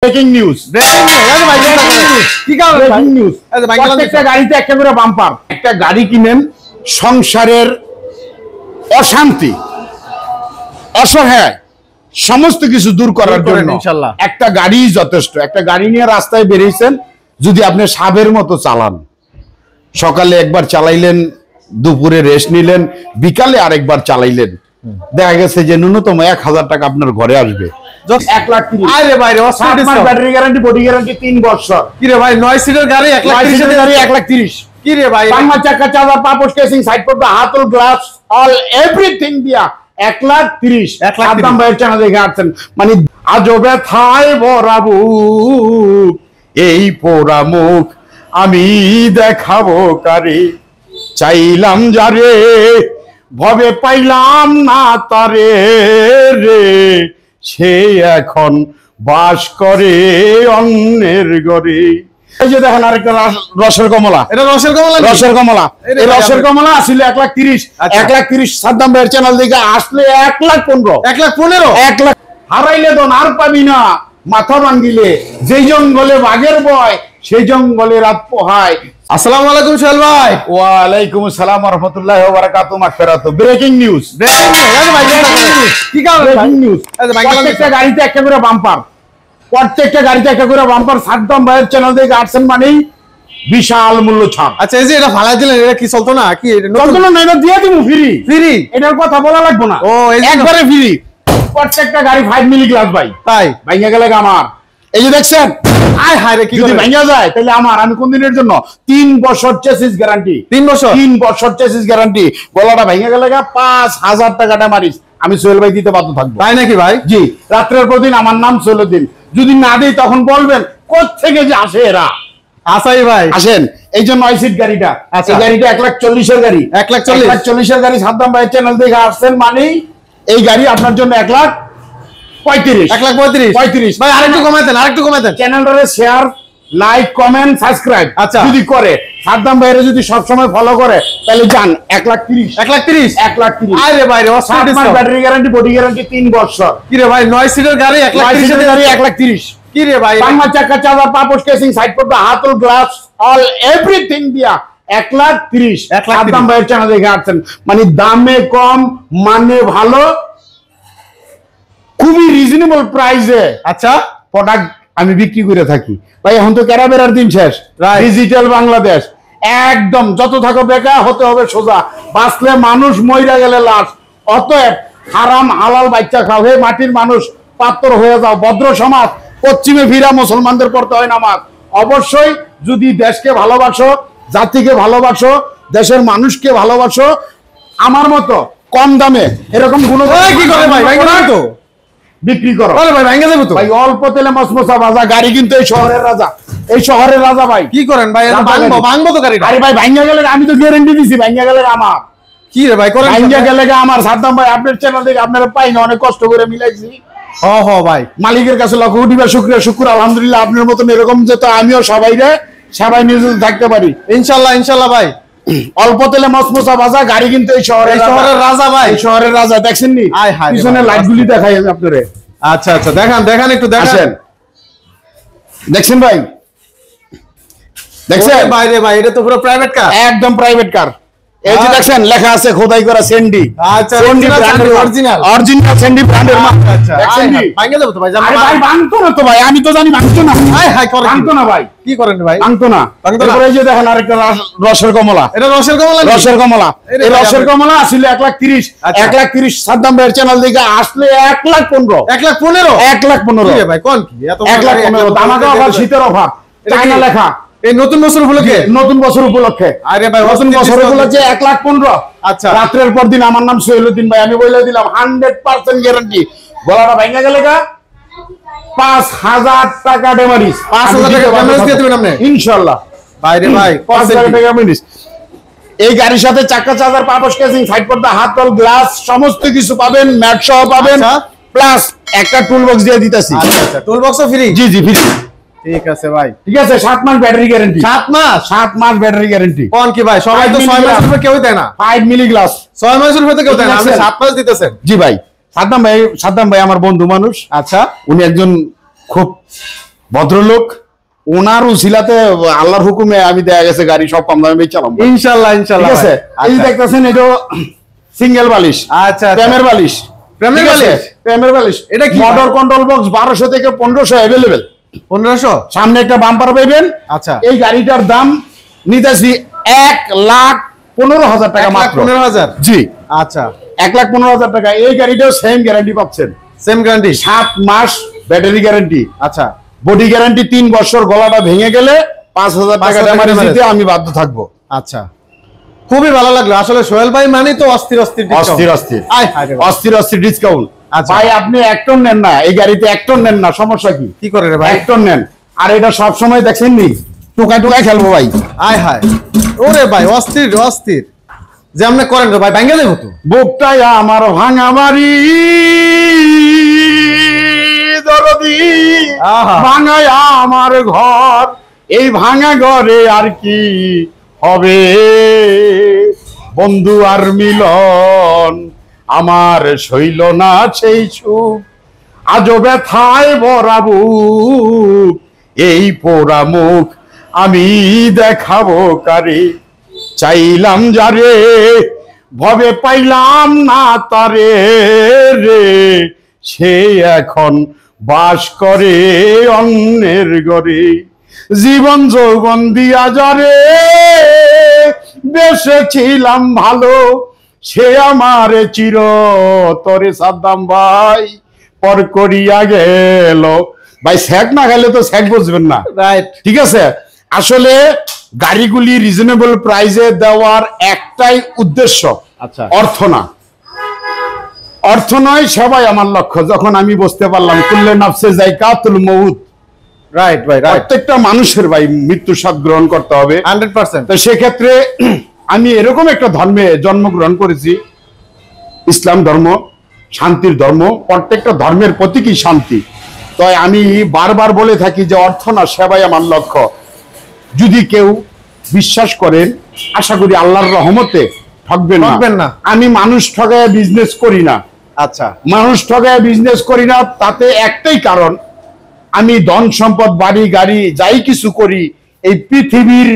Breaking news প্রত্যেকটা গাড়িতে একটা করে বাম্পার। একটা গাড়ি কিনেন, সংসারের অশান্তি অসহায় সমস্ত কিছু দূর করার জন্য একটা গাড়ি যথেষ্ট। একটা গাড়ি নিয়ে রাস্তায় বেরিয়েছেন, যদি আপনি সাবের মতো চালান, সকালে একবার চালাইলেন, দুপুরে রেস্ট নিলেন, বিকালে আরেকবার চালাইলেন, দেখা গেছে যে ন্যূনতম 1000 টাকা আপনার ঘরে আসবে। 1,30,000 ব্যাটারি গ্যারান্টি, বডি গ্যারান্টি 3 বছর। কি রে ভাই, 9 সিটের গাড়ি 1,30,000। কি রে ভাই, পাংমা চাকা, চাকা, পাপোশ কেসিং, সাইড পর্দা, হাতল, গ্লাস, অল এভরিথিং দিয়া 1,30,000। সাদ্দাম ভাইয়ের চ্যানেল দেখে আসছেন, মানে আজও ব্যথায় ভরা বুক, এই পোড়া মুখ আমি দেখাবো কারে, চাইলাম যারে ভবে পাইলাম না তারে রে, সে এখন বাস করে অন্যের ঘরে। এই যে দেখেন আরেকটা রসের কমলা, এটা রসের কমলা, রসের কমলা। এই রসের কমলা আসলে 1,30,000। 1,30,000 সাদ্দাম ভাইয়ের চ্যানেল থেকে আসলে 1,15,000। 1,15,000 1 লাখ হারাইলে দন আর পাবি না, মাথা ভাঙ্গিলে যেই জঙ্গলে বাঘের ভয়, সেই জঙ্গলে রাত পোহায়। আসসালামু আলাইকুম সোহেল ভাই। ওয়ালাইকুম আসসালাম ওয়া রাহমাতুল্লাহি ওয়া বারাকাতুহু। মাগফিরাতুহ। ব্রেকিং নিউজ, কি কারণে ব্রেকিং নিউজ। প্রত্যেকটা গাড়িতে একটা করে বাম্পার, প্রত্যেকটা গাড়িতে একটা করে বাম্পার। সাদ্দাম ভাইয়ের চ্যানেল থেকে আসছেন মানেই বিশাল মূল্য ছাড়। আচ্ছা, এই যে এটা ফালাই দিলেন, এটা কি চলতো না? কি চলতো না? এটা দিয়ে দিব ফ্রি ফ্রি, এটার কথা বলা লাগবে না। ও, একবারে ফ্রি। প্রত্যেকটা গাড়ি 5 মিলি গ্লাস ভাই। তাই ভাঙা গেলে আমার, এই যে দেখছেন, আয় হায় রে, কি যদি ভাঙা যায় তাহলে আমার, আমি কোন দিনের জন্য 3 বছর চেসিস গ্যারান্টি। 3 বছর 3 বছর চেসিস গ্যারান্টি। গলাটা ভাঙা গেলে 5,000 টাকাটা মারিস, আমি সোহেল ভাই দিতে বাধ্য থাকবো। তাই নাকি ভাই? জি, রাত্রের পর দিন আমার নাম সোহেলউদ্দিন। যদি না দিই তখন বলবেন কোত্থেকে যে আসে এরা। আসাই ভাই আসেন, এই যে 9 সিট গাড়িটা, এই গাড়িটা 1,40,000 গাড়ি। 1,40,000 গাড়ি সাদ্দাম ভাইয়ের চ্যানেল থেকে আসছেন মানেই এই গাড়ি আপনার জন্য 1,35,000। 1,35,000 ভাই, আরেকটু কমাই দেন, আরেকটু কমাই দেন। চ্যানেলটারে শেয়ার, লাইক, কমেন্ট, সাবস্ক্রাইব যদি করে, সাদ্দাম ভাইয়ের যদি সব সময় ফলো করে, তাহলে যান 1,30,000। 1,30,000 আরে ভাই রে, ব্যাটারি গ্যারান্টি, বডি গ্যারান্টি 3 বছর। কি রে ভাই, 9 সিটের গাড়ি 1,30,000। কি রে ভাই, পাংমা চাকা, চাকা, পাপোশ কেসিং, সাইড পর্দা, হাতল, গ্লাস, অল এভরিথিং দিয়া 1,30,000। সাদ্দাম ভাইয়ের চ্যানেল দেখে আসছেন, মানে দামে কম, মানে ভালো, খুবই রিজনেবল প্রাইসে আচ্ছা প্রোডাক্ট আমি বিক্রি করে থাকি ভাই। এখন তো ক্যারাবেরার দিন শেষ, ডিজিটাল বাংলাদেশ একদম। যত থাকো বেকা, হতে হবে সোজা, বাঁচলে মানুষ, মইরা গেলে লাশ। অতএব হারাম হালাল বাচ্চা খাও, হে মাটির মানুষ পাত্র হয়ে যাও, ভদ্র সমাজ। পশ্চিমে ফিরা মুসলমানদের পড়তে হয় নামাজ। অবশ্যই যদি দেশকে ভালোবাসো, জাতিকে ভালোবাসো, দেশের মানুষকে ভালোবাসো, আমার মতো কম দামে এরকম গুণ কি করে ভাই, তো বিক্রি করো ভাই, ভাঙা যাবে তো ভাই। অল্প তেলে মসমসা ভাজা গাড়ি, কিন্তু এই শহরের রাজা, এই শহরের রাজা ভাই। কি করেন ভাই, ভাঙবো তো গাড়ি। আরে ভাই ভাঙা গেলে, আমি তো গ্যারান্টি দিছি, ভাঙা গেলে আমার। কি রে ভাই করেন, ভাঙা গেলে আমার। সাদ্দাম ভাই আপনার চ্যানেল থেকে আপনারা পাই না, অনেক কষ্ট করে মিলাইছি। ভাই মালিকের কাছে লক্ষ কোটি শুকরিয়া, শুকুর আলহামদুলিল্লাহ। আপনার মতন এরকম যেত আমিও সবাই নিয়োজিত থাকতে পারি ইনশাল্লাহ। ইনশাল্লাহ ভাই, অল্প তেলে মসমসা ভাজা গাড়ি, কিন্তু এই শহরের রাজা ভাই, এই শহরের রাজা। দেখছেন নি পিছনে লাইট গুলি দেখাই আমি আপনারে। আচ্ছা আচ্ছা, দেখান একটু দেখেন। দেখছেন ভাই, দেখছেন বাইরে ভাই, এটা তো পুরো প্রাইভেট কার, একদম প্রাইভেট কার। এই যে দেখছেন লেখা আছে খোদাই করা সেন্ডি। আচ্ছা, অরিজিনাল সেন্ডি ব্র্যান্ডের মাল। দেখছেন নি ভাঙা যাবে তো ভাই? আরে ভাই ভাঙতো না তো ভাই, আমি তো জানি ভাঙতো না। ভাঙতো না ভাই, কি করেন ভাই? ভাঙতো না। তারপরে এই যে দেখেন আরেকটা রসের কমলা, এটা রসের কমলা, রসের কমলা। এই রসের কমলা আসলে 1,30,000। 1,30,000 সাদ্দাম ভাইয়ের চ্যানেল থেকে আসলে 1,15,000। 1,15,000 ভাই, কোন কি এত 1,15,000 দামাকা অফার, শীতের অফার, চায়না লেখা। এই নতুন বছর উপলক্ষে, নতুন বছর উপলক্ষে। আরে ভাই, নতুন বছর উপলক্ষে 1,15,000। আচ্ছা, রাত্রের পর দিন আমার নাম সোহেলউদ্দিন ভাই, আমি বলে দিলাম 100% গ্যারান্টি। গলাটা ভাঙা গেলে 5,000 টাকা ডেমারিস। 5,000 টাকা ডেমারিস দিয়ে দিবেন আপনি ইনশাআল্লাহ। বাইরে ভাই 5,000 টাকা ডেমারিস। এই গাড়ির সাথে চাকা, চার্জার, পাপোশ কেসিং, সাইড পর্দা, হাতল, গ্লাস সমস্ত কিছু পাবেন, ম্যাট সহ পাবেন, প্লাস একটা টুল বক্স দিয়ে দিতেছি। আচ্ছা, টুল বক্সও ফ্রি? জি ফ্রি। ঠিক আছে ভাই, ঠিক আছে। 7 মাস ব্যাটারি গ্যারান্টি। 7 মাস ব্যাটারি গ্যারান্টি। কোন কি ভাই, সবাই তো 6 মাসের উপরে কেউ দেয় না। 5 মিলি গ্লাস 6 মাসের উপরে কেউ দেয় না, আপনি 7 মাস দিতেছেন। জি ভাই, সাদ্দাম ভাই আমার বন্ধু মানুষ। আচ্ছা, উনি একজন খুব ভদ্রলোক ওনার উসিলাতে আল্লাহর হুকুমে আমি দেখা গেছে গাড়ি সব কম দামে চালাম ইনশাআল্লাহ ইনশাআল্লাহ। ঠিক আছে, এই দেখতেছেন এটা সিঙ্গেল বালিশ, আচ্ছা প্রেমের বালিশ, প্রেমের বালিশ, প্রেমের বালিশ। এটা কি মোটর কন্ট্রোল বক্স 1200 থেকে 1500 अवेलेबल। 1500 সামনে একটা বাম্পার পাবেন। আচ্ছা, এই গাড়িটার দাম নিতেছি 1,15,000 টাকা মাত্র। 1,15,000 জি আচ্ছা, 1,15,000 টাকা। এই গাড়িটাও সেম গ্যারান্টি পাচ্ছেন, সেম গ্যারান্টি, 7 মাস ব্যাটারি গ্যারান্টি। আচ্ছা, বডি গ্যারান্টি 3 বছর। গলাটা ভেঙে গেলে 5,000 টাকা ড্যামেজ দিতে আমি বাধ্য থাকবো। আচ্ছা, খুবই ভালো লাগলো আসলে। সোহেল ভাই মানে তো অস্থির অস্থির অস্থির অস্থির অস্থির অস্থির ডিসকাউন্ট। আচ্ছা ভাই আপনি 1 টন নেন না, এই গাড়িতে 1 টন নেন না, সমস্যা কি? কি করে রে ভাই? 1 টন নেন। আর এটা সব সময় দেখছেন নি টুকায় টুকায় খেলবো ভাই। আয় হায়, ওরে ভাই অস্থির অস্থির যে আপনি করেন রে ভাই, ভাঙা দেবো তো। বুকটাই আমার ভাঙা মারি দরদি, ভাঙায় আমার ঘর, এই ভাঙা ঘরে আর কি হবে বন্ধু আর মিলন, আমার শৈল না সেই সুখ, আজও ব্যথায় ভরা বুক, এই পোড়া মুখ আমি দেখাবো কারে, চাইলাম যারে ভবে পাইলাম না তারে রে, সে এখন বাস করে অন্যের ঘরে, জীবন যৌবন দিয়া যারে বেসেছিলাম ভালো, সে আমার চিরতরে সাদ্দাম ভাই পর করিয়া গেল। ভাই স্যাক না গেলে তো স্যাক বুঝবেন না, রাইট? ঠিক আছে। আসলে গাড়িগুলি রিজনেবল প্রাইসে দেওয়ার একটাই উদ্দেশ্য, আচ্ছা, অর্থ না। অর্থ নয় সেবাই আমার লক্ষ্য। যখন আমি বুঝতে পারলাম কুল্লে নাফসে যায়কাতুল মউত, রাইট ভাই, রাইট, প্রত্যেকটা মানুষের ভাই মৃত্যুর স্বাদ গ্রহণ করতে হবে 100%। তো সেক্ষেত্রে আমি এরকম একটা ধর্মে জন্মগ্রহণ করেছি, ইসলাম ধর্ম, শান্তির ধর্ম। প্রত্যেকটা ধর্মের প্রতীকই শান্তি। তাই আমি বারবার বলে থাকি যে অর্থ না সেবাই আমার লক্ষ্য। যদি কেউ বিশ্বাস করেন, আশা করি আল্লাহর রহমতে ঠকবেন না। আমি মানুষ ঠগায় বিজনেস করি না। আচ্ছা, মানুষ ঠগায় বিজনেস করি না, তাতে একটাই কারণ, আমি ধন সম্পদ বাড়ি গাড়ি যাই কিছু করি, এই পৃথিবীর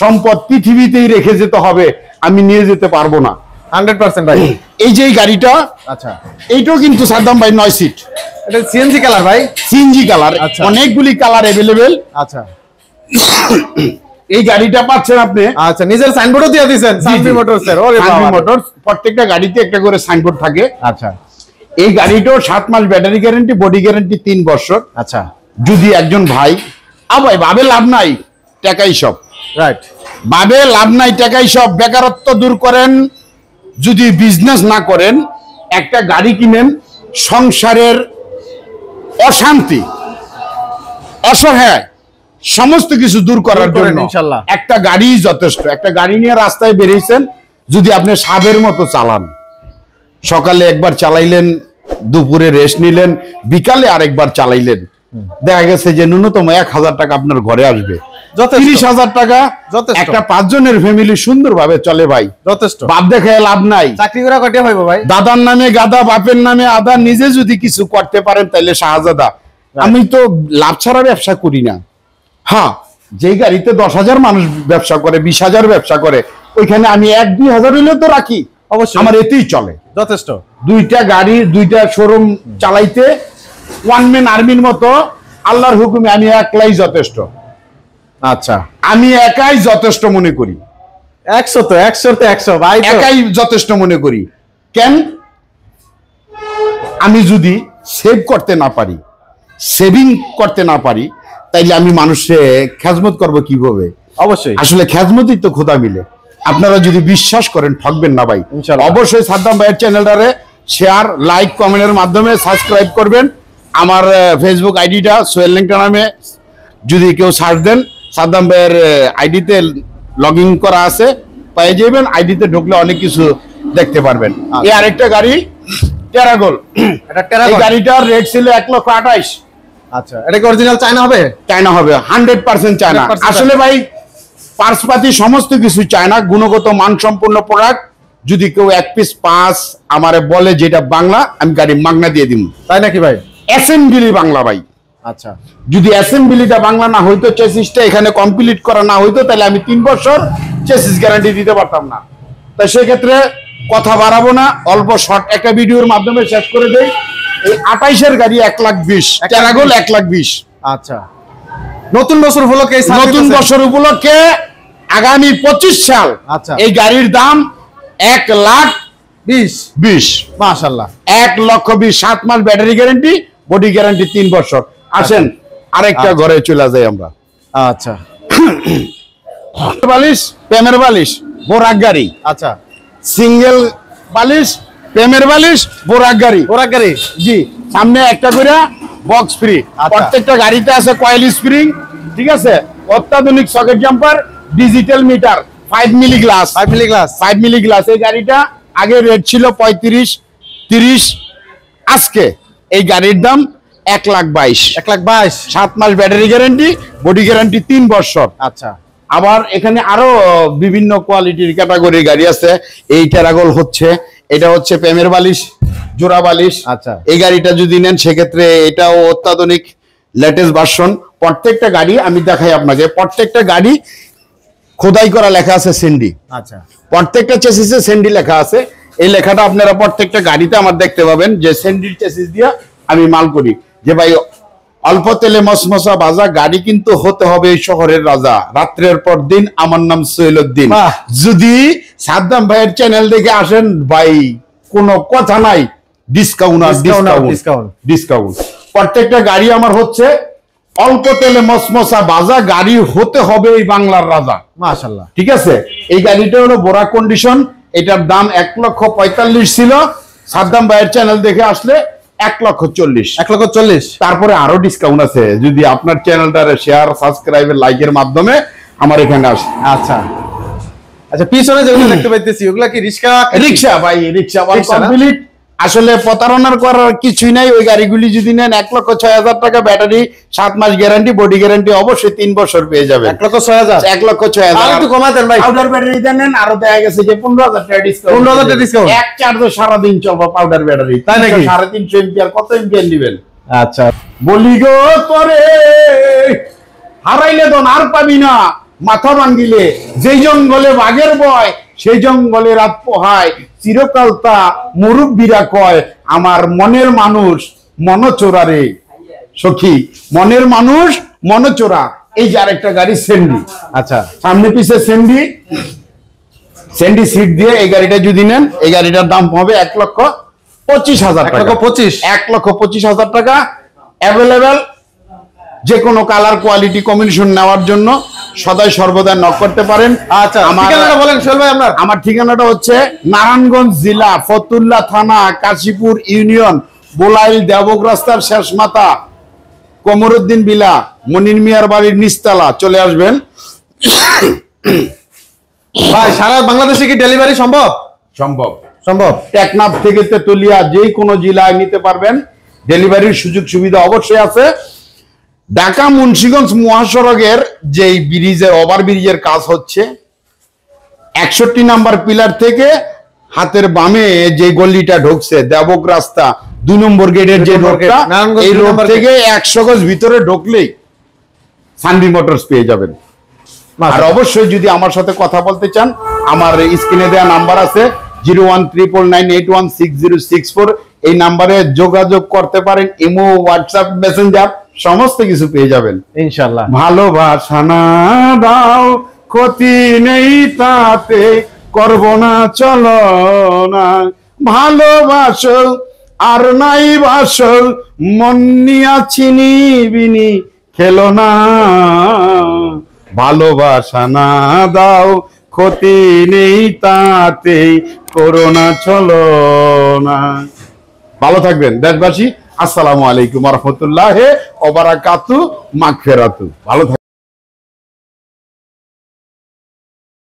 সম্পদ পৃথিবীতেই রেখে যেতে হবে, আমি নিয়ে যেতে পারবো না। 100% ভাই। এই যে গাড়িটা, আচ্ছা, এইটাও কিন্তু সাদ্দাম ভাই 9 সিট, এটা সিএনজি কালার ভাই, সিএনজি কালার। আচ্ছা, অনেকগুলি কালার अवेलेबल। আচ্ছা, এই গাড়িটা পাচ্ছেন আপনি। আচ্ছা, নিজের সাইনবোর্ডও দিয়ে দিয়েছেন সানভি মোটরস এর। ওরে বাবা, মোটরস প্রত্যেকটা গাড়িতে একটা করে সাইনবোর্ড থাকে। আচ্ছা, এই গাড়িটাও 7 মাস ব্যাটারি গ্যারান্টি, বডি গ্যারান্টি 3 বছর। আচ্ছা, যদি একজন ভাই ভাই ভাবে লাভ নাই, টাকাই সব, রাইট, ভাবে লাভ নাই, টাকাই সব, বেকারত্ব দূর করেন, যদি বিজনেস না করেন, একটা গাড়ি কিনেন, সংসারের অশান্তি অসহায় সমস্ত কিছু দূর করার জন্য ইনশাআল্লাহ একটা গাড়ি যথেষ্ট। একটা গাড়ি নিয়ে রাস্তায় বেরিয়েছেন, যদি আপনি সাবের মতো চালান, সকালে একবার চালাইলেন, দুপুরে রেস্ট নিলেন, বিকালে আরেকবার চালাইলেন, দেখা গেছে যে ন্যূনতম 1,000 টাকা আপনার ঘরে আসবে। 30,000 টাকা একটা 5 জনের ফ্যামিলি সুন্দরভাবে চলে ভাই, যথেষ্ট। বাপ দেখায় লাভ নাই। চাকরি করা কয়টা হইব ভাই? দাদার নামে গাদা, বাপের নামে আদা, নিজে যদি কিছু করতে পারেন তাহলে শাহজাদা। আমি তো লাভ ছাড়া ব্যবসা করি না। হ্যাঁ, যেই গাড়িতে 10,000 মানুষ ব্যবসা করে, 20,000 ব্যবসা করে, ওইখানে আমি 1-2 হাজার হইলে তো রাখি, অবশ্যই আমার এতেই চলে, যথেষ্ট। 2টা গাড়ি 2টা শোরুম চালাইতে ওয়ান ম্যান আর্মির মতো আল্লাহর হুকুমে আমি একলাই যথেষ্ট। আচ্ছা, আমি একাই যথেষ্ট মনে করি। 100 ভাই, একাই যথেষ্ট মনে করি। কেন? আমি যদি সেভ করতে না পারি, সেভিং করতে না পারি, তাইলে আমি মানুষে খেজমত করব কিভাবে? অবশ্যই আসলে খেজমতই তো খোদা মিলে। আপনারা যদি বিশ্বাস করেন ঠকবেন না ভাই। অবশ্যই সাদ্দাম ভাইয়ের চ্যানেলটারে শেয়ার, লাইক, কমেন্টের মাধ্যমে সাবস্ক্রাইব করবেন। আমার ফেসবুক আইডিটা সোহেল লেংটা নামে যদি কেউ সার্চ দেন, সাদ্দাম ভাইয়ের আইডিতে লগ ইন করা আছে, পেয়ে যাবেন। আইডিতে ঢুকলে অনেক কিছু দেখতে পারবেন। এই আরেকটা গাড়ি টেরাগোল, এই গাড়িটার রেট ছিল 1,28,000। আচ্ছা, এটা কি অরিজিনাল চায়না হবে? চায়না হবে, 100% চায়না। আসলে ভাই পার্সপাতি সমস্ত কিছু চায়না, গুণগত মানসম্পন্ন প্রোডাক্ট। যদি কেউ 1 পিস 5 আমারে বলে যেটা বাংলা, আমি গাড়ি মাগনা দিয়ে দিব। তাই নাকি ভাই? অ্যাসেম্বলি বাংলা ভাই, আচ্ছা, যদি অ্যাসেম্বলিটা বাংলা না হইতো, চেসিসটা এখানে কমপ্লিট করা না হইতো, তাহলে আমি 3 বছর চেসিস গ্যারান্টি দিতে পারতাম না। তাই সেক্ষেত্রে কথা বাড়াবো না, অল্প শর্ট একটা ভিডিওর মাধ্যমে শেষ করে দেই। এই 28-এর গাড়ি 1,20,000, টেরাগোল 1,20,000। আচ্ছা, নতুন বছর উপলক্ষে নতুন বছর উপলক্ষে আগামী 25 সাল আচ্ছা, এই গাড়ির দাম 1,20,000। মাশাআল্লাহ, 1,20,000, 7 মাস ব্যাটারি গ্যারান্টি, বডি গ্যারান্টি 3 বছর। আসেন আরেকটা ঘরে চলে যাই আমরা। আচ্ছা, বালিশ, প্রেমের বালিশ, বোরাক গাড়ি। আচ্ছা, সিঙ্গেল বালিশ, প্রেমের বালিশ, বোরাক গাড়ি। জি, সামনে একটা করে বক্স ফ্রি। প্রত্যেকটা গাড়িতে আছে কয়েল স্প্রিং, ঠিক আছে, অত্যাধুনিক socket jumper, digital meter, 5 milli glass. 5 milli glass. এই গাড়িটা আগে রেট ছিল 35-30, আজকে এই গাড়ির দাম 1,22,000। 7 মাস ব্যাটারি গ্যারান্টি, বডি গ্যারান্টি 3 বছর। আচ্ছা, আবার এখানে আরো বিভিন্ন কোয়ালিটির ক্যাটাগরির গাড়ি আছে। এই টেরাগোল হচ্ছে, এটা হচ্ছে প্রেমের বালিশ, জোড়া বালিশ। আচ্ছা, এই গাড়িটা যদি নেন সেক্ষেত্রে এটাও অত্যাধুনিক লেটেস্ট ভার্সন। প্রত্যেকটা গাড়ি আমি দেখাই আপনাকে, প্রত্যেকটা গাড়ি খোদাই করা লেখা আছে সেন্ডি। আচ্ছা, প্রত্যেকটা চেসিসে সেন্ডি লেখা আছে। এই লেখাটা আপনারা প্রত্যেকটা গাড়িতে আমার দেখতে পাবেন যে সেন্ডির চেসিস দিয়ে আমি মাল করি। যে ভাই অল্প তেলে মসমসা বাজা গাড়ি কিন্তু হতে হবে এই শহরের রাজা, রাত্রের পর দিন আমার নাম সৈয়দউদ্দিন। যদি সাদ্দাম ভাইয়ের চ্যানেল দেখে আসেন ভাই, কোনো কথা নাই, ডিসকাউন্ট। প্রত্যেকটা গাড়ি আমার হচ্ছে অল্প তেলে মসমসা বাজা গাড়ি হতে হবে এই বাংলার রাজা, মাশাআল্লাহ। ঠিক আছে। এই গাড়িটা হলো বোরাক কন্ডিশন, এটার দাম 1,45,000 ছিল। সাদ্দাম ভাইয়ের চ্যানেল দেখে আসলে 1,40,000। তারপরে আরো ডিসকাউন্ট আছে যদি আপনার চ্যানেলটারে শেয়ার, সাবস্ক্রাইব, লাইকের মাধ্যমে আমার এখানে আসে। আচ্ছা, আচ্ছা, পিছনে যেগুলো দেখতে পাইতেছি ওগুলা কি রিকশা ভাই? রিকশা কমপ্লিট। আসলে প্রতারণার করার কিছুই নাই। ওই গাড়িগুলি যদি নেন 1,06,000 টাকা, ব্যাটারি 7 মাস গ্যারান্টি, বডি গ্যারান্টি অবশ্যই 3 বছর পেয়ে যাবে। 1,06,000। 1,06,000 একটু কমাই দেন ভাই। পাউডার ব্যাটারি দেন, আরো দেখা গেছে যে 15,000 টাকা ডিসকাউন্ট। 15,000 টাকা ডিসকাউন্ট। এক চার্জে সারাদিন চলবে পাউডার ব্যাটারি। তাই নাকি? 350 এম্পিয়ার। কত এম্পিয়ার নেবেন? আচ্ছা, বলি গো তোরে হারাইলে দন আর পাবি না, মাথা ভাঙ্গিলে যেই জঙ্গলে বাঘের ভয়, সেই জঙ্গলে রাত পোহায়, চিরকাল তা মুরব্বীরা কয়, আমার মনের মানুষ মনচোরা রে সখী, মনের মানুষ মনচোরা। এই যে আরেকটা গাড়ি সেন্ডি। আচ্ছা, সামনে পিছে সেন্ডি সিট দিয়ে এই গাড়িটা যদি নেন, এই গাড়িটার দাম হবে 1,25,000 টাকা। 1,25,000 টাকা। অ্যাভেলেবেল। যে কোনো কালার, কোয়ালিটি, কম্বিনেশন নেওয়ার জন্য সদাই সর্বদা নক করতে পারেন। আচ্ছা, ঠিকানাটা বলেন সোহেল ভাই আপনার। আমার ঠিকানাটা হচ্ছে নারায়ণগঞ্জ জেলা, ফতুল্লা থানা, কাশীপুর ইউনিয়ন, বোলাইল দেবক রাস্তার শেষ মাথা, কমরুদ্দিন বিলা, মনির মিয়ার বাড়ির নিচতলা। চলে আসবেন। ভাই সারা বাংলাদেশে কি ডেলিভারি সম্ভব? সম্ভব। টেকনাফ থেকে তেতুলিয়া যে কোনো জেলায় নিতে পারবেন। ডেলিভারির সুযোগ সুবিধা অবশ্যই আছে। ঢাকা মুন্সিগঞ্জ মহাসড়কের যে ব্রিজের, ওভার ব্রিজের কাজ হচ্ছে, 61 নাম্বার পিলার থেকে হাতের বামে যে গলিটা ঢুকছে দেবক রাস্তা 2 নম্বর গেটের যে রোডটা, এই রোড থেকে 100 গজ ভিতরে ঢুকলেই সানভি মোটরস পেয়ে যাবেন। আর অবশ্যই যদি আমার সাথে কথা বলতে চান, আমার স্ক্রিনে দেওয়া নাম্বার আছে 0199816064। এই নাম্বারে যোগাযোগ করতে পারেন। ইমো, হোয়াটসঅ্যাপ, মেসেঞ্জার সমস্ত কিছু পেয়ে যাবেন ইনশাআল্লাহ। ভালোবাসা না দাও, ক্ষতি নেই তাতে, করব না চলো না, ভালোবাসো আর নাই বাসো, মন নিয়া চিনিবিনি খেলো না, ভালোবাসা না দাও, ক্ষতি নেই তাতে, করো না চলো না। ভালো থাকবেন দেশবাসী। আসসালামু আলাইকুম ওয়া রাহমাতুল্লাহি ওয়া বারাকাতুহু। মাগফিরাতু। ভালো থাকবেন।